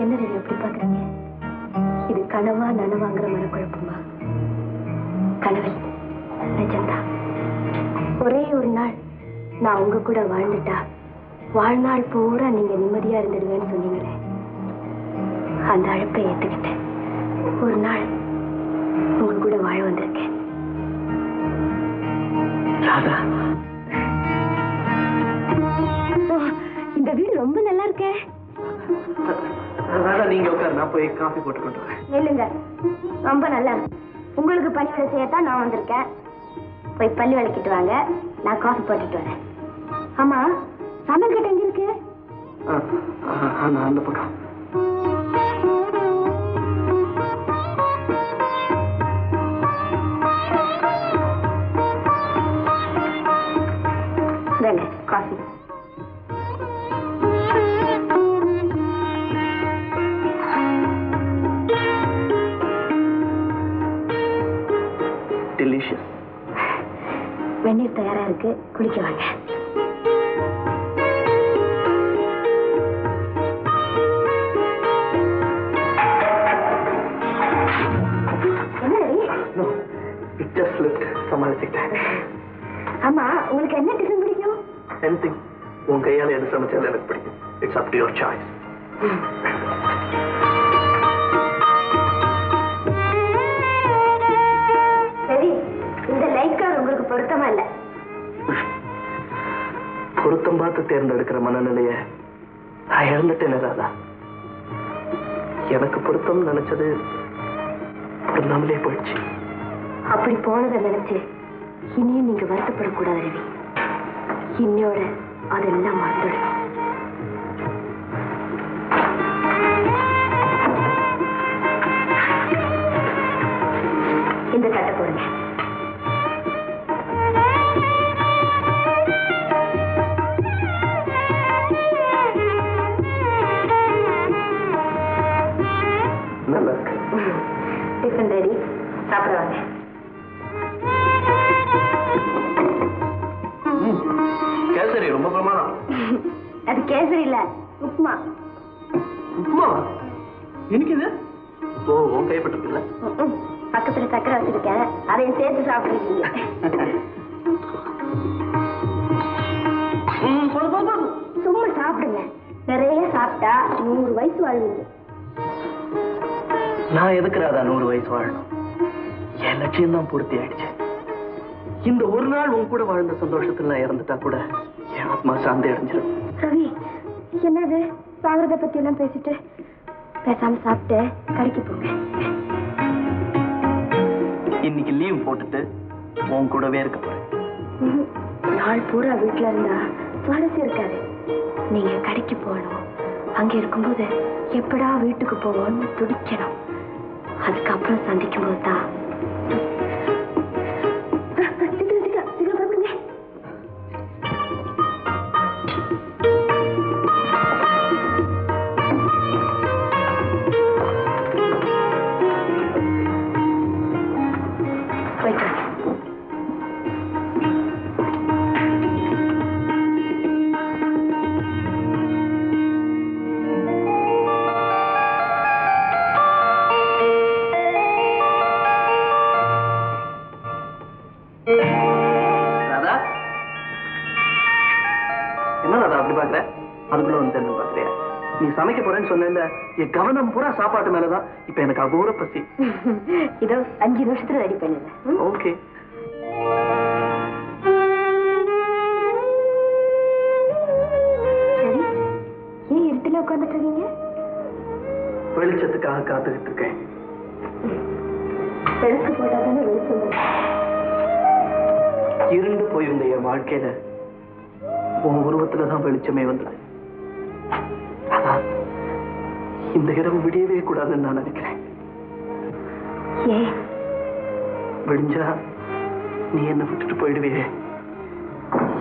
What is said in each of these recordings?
என்ன ரவி எப்படி பாக்குறீங்க? இது கனவா நனவாங்கிற மனக்குழப்பமா? கனவு நிஜம்தான். ஒரே ஒரு நாள் நான் உங்க கூட வாழ்ந்துட்டா வாழ்நாள் பூரா நீங்க நிம்மதியா இருந்துடுவேன்னு சொன்னீங்களே, அந்த அழைப்பை ஏத்துக்கிட்டேன். ஒரு நாள் உங்க கூட வாழ வந்திருக்கேன். இந்த வீடு ரொம்ப நல்லா இருக்கே. நீங்க உட்கார், நான் போய் காஃபி போட்டு கொண்டு வரேன். இல்லைங்க, ரொம்ப நல்லா இருக்கு. உங்களுக்கு பணி வேலை செய்யத்தான் நான் வந்திருக்கேன். போய் பள்ளி விளக்கிட்டு வாங்க, நான் காஃபி போட்டுட்டு வரேன். ஆமா, சமையல் கட்டு எங்க இருக்கு? அந்த பக்கம். காஃபி. டெலிஷியஸ். வெந்நீர் தயாரா இருக்கு, குடிக்க வாங்க. சமாளிச்சுட்டேன். ஆமா, உங்களுக்கு என்ன டிஃபன் பிடிக்கும்? எனிதிங். உன் கையால எது சமைச்சாலும் எனக்கு பிடிக்கும். It's up to your choice. சரி, இந்த லைட் கலர் உங்களுக்கு பொருத்தமா இல்ல. பொருத்தம் பார்த்து தேர்ந்தெடுக்கிற மனநிலைய நான் இழந்துட்டேன் ராதா. எனக்கு பொருத்தம் நினைச்சது பொருந்தாமலே போயிடுச்சு. அப்படி போனதை நினைச்சு இனியும் நீங்க வருத்தப்படக்கூடாது ரவி. இன்னையோட அதெல்லாம் மறந்துடும். இந்த தட்டை போடுங்க. நல்லா இருக்கு. டிஃபன் ரெடி, சாப்பிட வாங்க. கேசரி ரொம்ப பிரமாதம். அது கேசரி இல்ல, உப்மா. உப்மா? எனக்கு இது உன் கைப்பற்றது இல்ல. பக்கத்துல சக்கரை வச்சிருக்கேன், அதையும் சேர்த்து சாப்பிட்டுருக்கீங்க. சும்மா சாப்பிடுங்க, நிறைய சாப்பிட்டா 100 வயசு வாழ்வீங்க. நான் எதுக்குறாதா 100 வயசு வாழணும்? என் லட்சியம் தான் பூர்த்தி ஆயிடுச்சு. இந்த ஒரு நாள் உன் கூட வாழ்ந்த சந்தோஷத்துல நான் இறந்துட்டா கூட என் ஆத்மா சாந்தி அடைஞ்சிடும். ரவி, என்னது சாகிறத பத்தி எல்லாம் பேசிட்டு பேசாம சாப்பிட்டு கடைக்கு போங்க. இன்னைக்கு லீவ் போட்டுட்டு உன் கூடவே இருக்க போறேன். நாள் பூரா வீட்டுல இருந்தா சுவாரஸ்யம் இருக்காது. நீங்க கடைக்கு போகணும். அங்க இருக்கும்போது எப்படா வீட்டுக்கு போவோம்னு துடிக்கணும். அதுக்கப்புறம் சந்திக்கும் போது தான் நீ சமைக்க போறேன்னு சொன்ன என் கவனம் பூரா சாப்பாட்டு மேலதான். இப்ப எனக்கு அகோர பசி. இதோ 5 நிமிஷத்துல ரெடி பண்ணுங்க. ஓகே. சரி, ஏன் இருட்டுல உட்கார்ந்துட்டு இருக்கீங்க? வெளிச்சத்துக்காக காத்துக்கிட்டு இருக்கேன். பெருக்கு போட்டாதானே வெளிச்சம். இருண்டு போயிருந்த என் வாழ்க்கையில உன் உருவத்துலதான் வெளிச்சமே வந்தது. அதான் இந்த இரவு விடியவே கூடாதுன்னு நான் நினைக்கிறேன். விடிஞ்சா நீ என்ன விட்டுட்டு போயிடுவே.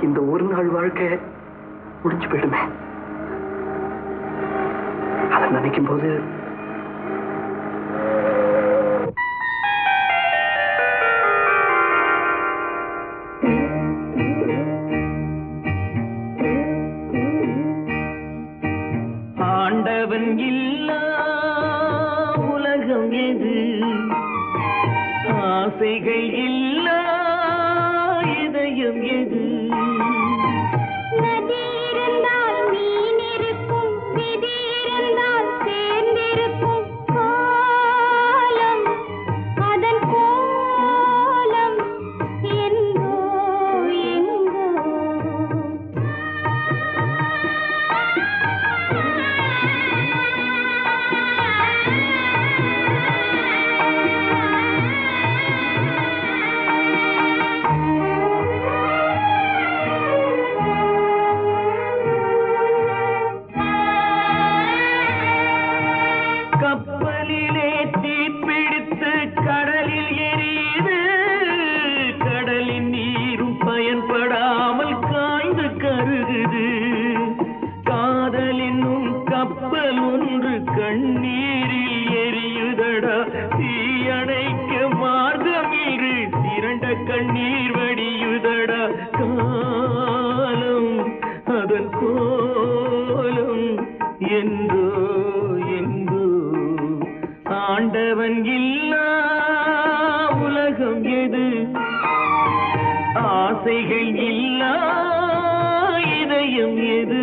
இந்த ஒரு நாள் வாழ்க்கை முடிஞ்சு போயிடுமே. அதை நினைக்கும் போது ஆண்டவன் இல்லா உலகம் எது ஆசைகள் இல்லா இதயம் எது நதி இருந்தால் மீன் இருக்கும் விதி இருந்தால் சேர்ந்திருக்கும் காலம் அதன் கோலம் எங்கோ எங்கோ கப்பலிலே தீப்பிடித்து கடலில் எரியுது கடலின் நீரும் பயன்படாமல் காய்ந்து கருகுது காதல் என்னும் கப்பல் ஒன்று கண்ணீரில் எரியுதடா தீயணைக்க மார்க்கமிரு திரண்ட கண்ணீர் வடியுதடா காலம் அதன் கோலம் என்றோ எங்கோ ஆண்டவன் இல்லா உலகம் எது ஆசைகள் இல்லா இதயம் எது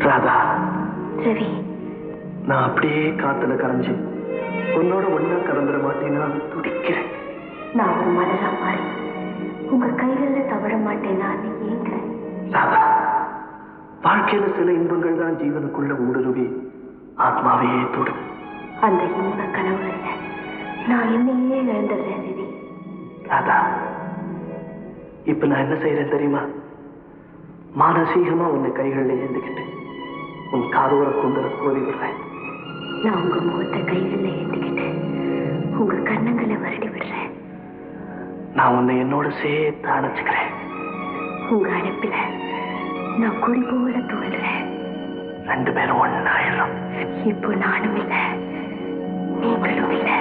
ராதா ரவி நான் அப்படியே காத்துல கரைஞ்சு உன்னோட ஒன்னா கலந்துட மாட்டேன்னா துடிக்கிறேன் நான் ஒரு மலரா மாறி உங்க கைகள்ல தவழ மாட்டேன்னா ஏங்குறேன் ராதா வாழ்க்கையில சில இன்பங்கள் தான் ஜீவனுக்குள்ள ஊடுருவி ஆத்மாவையே தொடும் அந்த இன்ப கனவுகள்ல நான் என்னையே இழந்துடுறேன் ரவி ராதா இப்ப நான் என்ன செய்யறேன் தெரியுமா மானசீகமா உன்னை கைகளில் ஏந்துக்கிட்டு உன் காதோர கொண்டு கோரி விடுறேன் நான் உங்க முகத்தை கைகளில் ஏந்திக்கிட்டு உங்க கண்ணங்களை வருடி விடுறேன் நான் உன்னை என்னோட சேர்த்து அணைச்சுக்கிறேன் உங்க அழைப்பில நான் குடி போல தோல்றேன் ரெண்டு பேரும் ஒன்னாயிரம் இப்போ நானும் இல்லை நீங்களும் இல்லை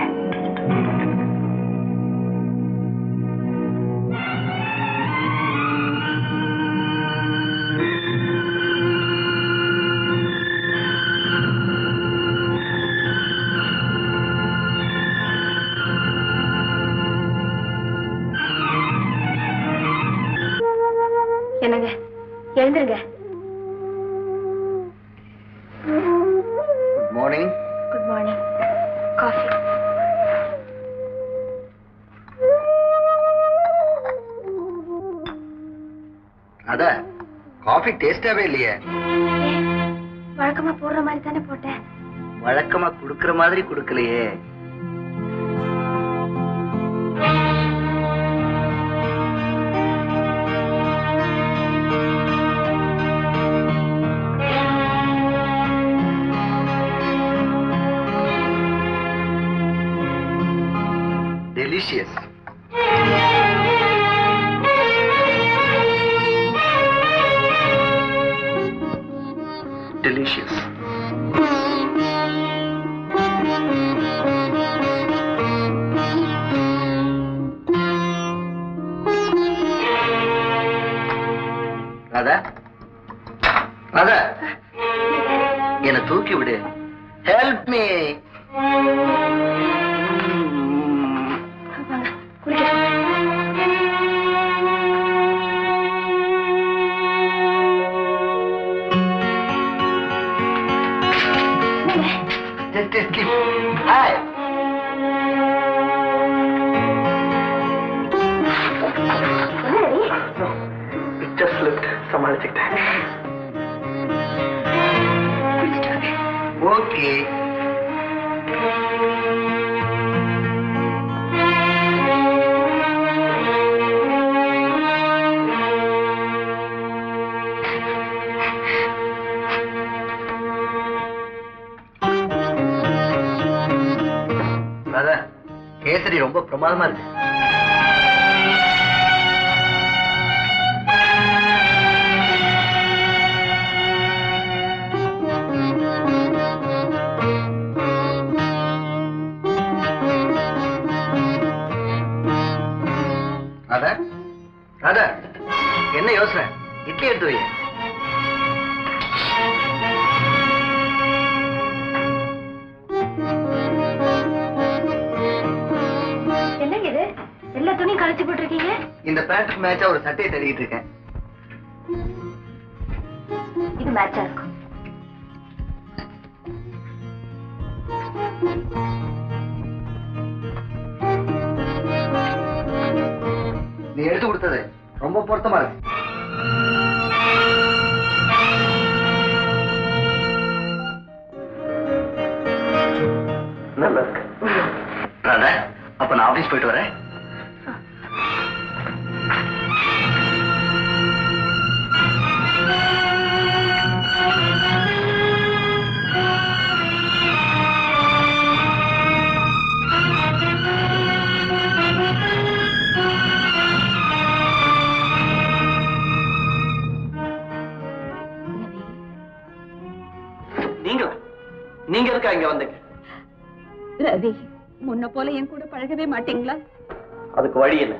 என்னங்க எழுந்துருங்க good morning good morning coffee அத காஃபி டேஸ்டாவே இல்லையே வழக்கமா போடுற மாதிரி தானே போட்டேன் வழக்கமா குடுக்கற மாதிரி குடுக்கலையே delicious. Delicious. Radha? Radha? என்னை தூக்கி விடு. Help me. சமாளிச்சுக்கிட்டேன். ஓகே. கேசரி ரொம்ப பிரமாதமா இருக்கு. என்ன யோசனை? இட்லி எடுத்து வை. என்னங்க இது? எல்லா துணியும் கழிச்சு போட்டிருக்கீங்க. இந்த பேண்ட்டுக்கு மேட்சா ஒரு சட்டையை தேடிட்டு இருக்கேன். இது மேட்சா இருக்கும். நீ எடுத்து கொடுத்தது ரொம்ப பொருத்தமா இருக்கு. நல்லா இருக்கு. ராதா, அப்ப நான் ஆபீஸ் போயிட்டு வரேன். நீங்க இருக்கா இங்க வந்தீங்க? ரவி, முன்ன போல என் கூட பழகவே மாட்டீங்களா? அதுக்கு வழி இல்லை.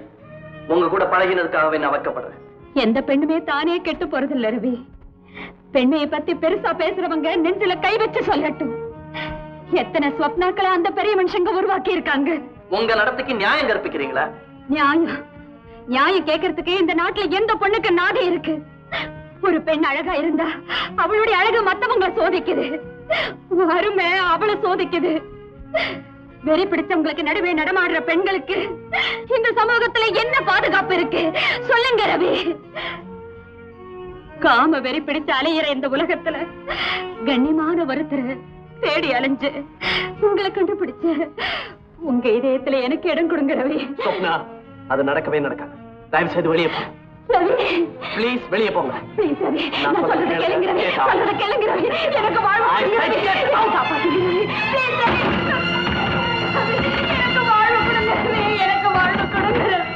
உங்க கூட பழகினதுக்காகவே நான் வைக்கப்படுறேன். எந்த பெண்ணுமே தானே கெட்டு போறதில்ல ரவி. பெண்மையை பத்தி பெருசா பேசுறவங்க நெஞ்சில கை வச்சு சொல்லட்டும். எத்தனை ஸ்வப்னாக்களை அந்த பெரிய மனுஷங்க உருவாக்கி இருக்காங்க. உங்க நடத்தைக்கு நியாயம் கற்பிக்கிறீங்களா? நியாயம் நியாயம் கேட்கறதுக்கு இந்த நாட்டுல எந்த பொண்ணுக்கு நாடு இருக்கு? ஒரு பெண் அழகா இருந்தா அவளுடைய அழகு மத்தவங்களை சோதிக்குது. அருமை அவளை சோதிக்குது. வெறி பிடிச்சவங்களுக்கு நடுவே நடமாடுற பெண்களுக்கு இந்த சமூகத்துல என்ன பாதுகாப்பு இருக்கு சொல்லுங்க ரவி. காம வெறி பிடிச்சு அலையிற இந்த உலகத்துல கண்ணியமான ஒருத்தரை தேடி அலைஞ்சு உங்களை கண்டுபிடிச்சு உங்க இதயத்துல எனக்கு இடம் கொடுங்க ரவி. சொப்னா, அது நடக்கவே நடக்காது. தயவு செய்து வெளியே போ. ப்ளீஸ் வெளியே போங்க. ப்ளீஸ் ரவி, நான் சொல்றத கேளுங்க ரவி. சொல்றத கேளுங்க ரவி. எனக்கு வாழ முடியாது. காப்பாத்துங்க ரவி. ப்ளீஸ் ரவி. எனக்கு வாழ கொடுங்க ரவி. எனக்கு வாழ கொடுங்க ரவி.